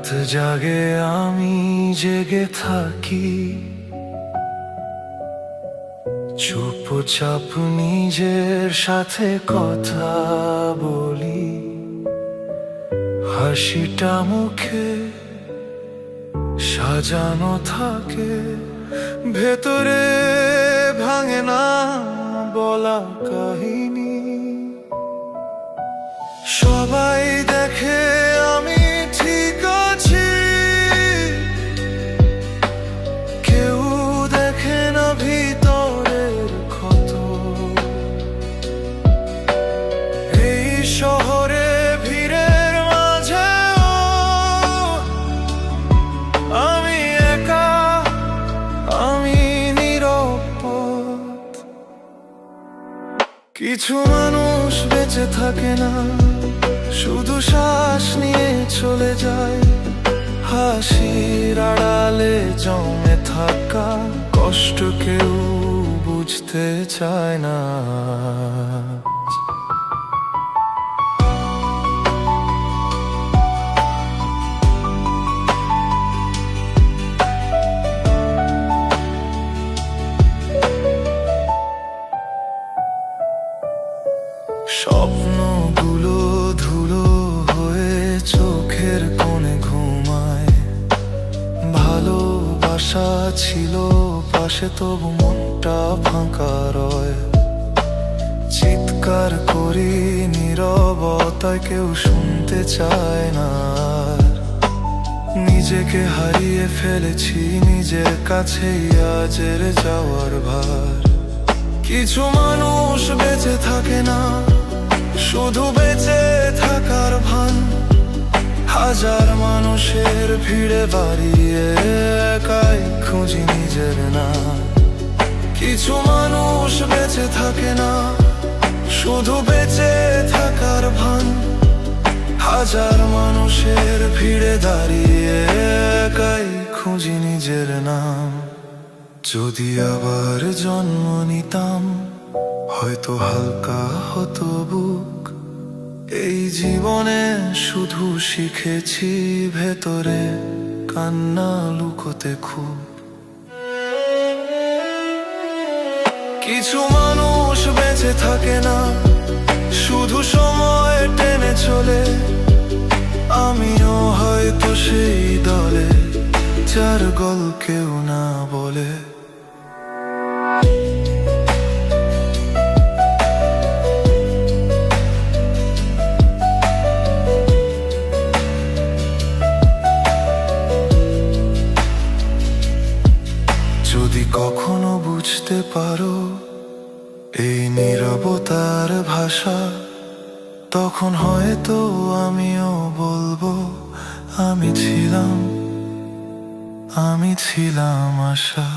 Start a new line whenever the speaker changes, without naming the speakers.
রাত জাগে আমি জেগে থাকি, চুপচাপ নিজের সাথে কথা বলি। হাসিটা মুখে সাজানো থাকে, ভেতরে ভাঙে না বলা কাহিনী। সবাই দেখে আমি ঠিক আছি, কেউ দেখে না ভিতরের ক্ষত। এই শহরে ভিড়ের মাঝেও আমি একা, আমি নিরাপদ। কিছু মানুষ বেঁচে থাকে না, শুধু শ্বাস নিয়ে চলে যায়। হাসির আড়ালে জমে থাকা কষ্ট কেউ বুঝতে চায় না। স্বপ্নগুলো ধুলো হয়ে চোখের কোণে ঘুমায়। ভালোবাসা ছিল পাশে, তবু মনটা ফাঁকা রয়। চিৎকার করি নীরবতায়, কেউ শুনতে চায় না। নিজেকে হারিয়ে ফেলেছি নিজের কাছেই আজের যাওয়ার ভার। কিছু মানুষ বেঁচে থাকে না, শুধু বেঁচে থাকার ভান। হাজার মানুষের ভিড়ে বাড়িয়ে একাই খুঁজি নিজের নাম। কিছু মানুষ বেঁচে থাকে না, শুধু বেঁচে থাকার ভান। হাজার মানুষের ভিড়ে দাঁড়িয়ে একাই খুঁজি নিজের নাম। যদি আবার জন্ম নিতাম, হয়তো হালকা হতো বুক। এই জীবনে শুধু শিখেছি ভেতরে কান্না লুকোতে খুব। কিছু মানুষ বেঁচে থাকে না, শুধু সময় টেনে চলে। আমিও হয়তো সেই দলে, যার গল্প কেউ না বলে। যদি কখনো বুঝতে পারো এই নীরবতার ভাষা, তখন হয়তো আমিও বলবো আমি ছিলাম আশা।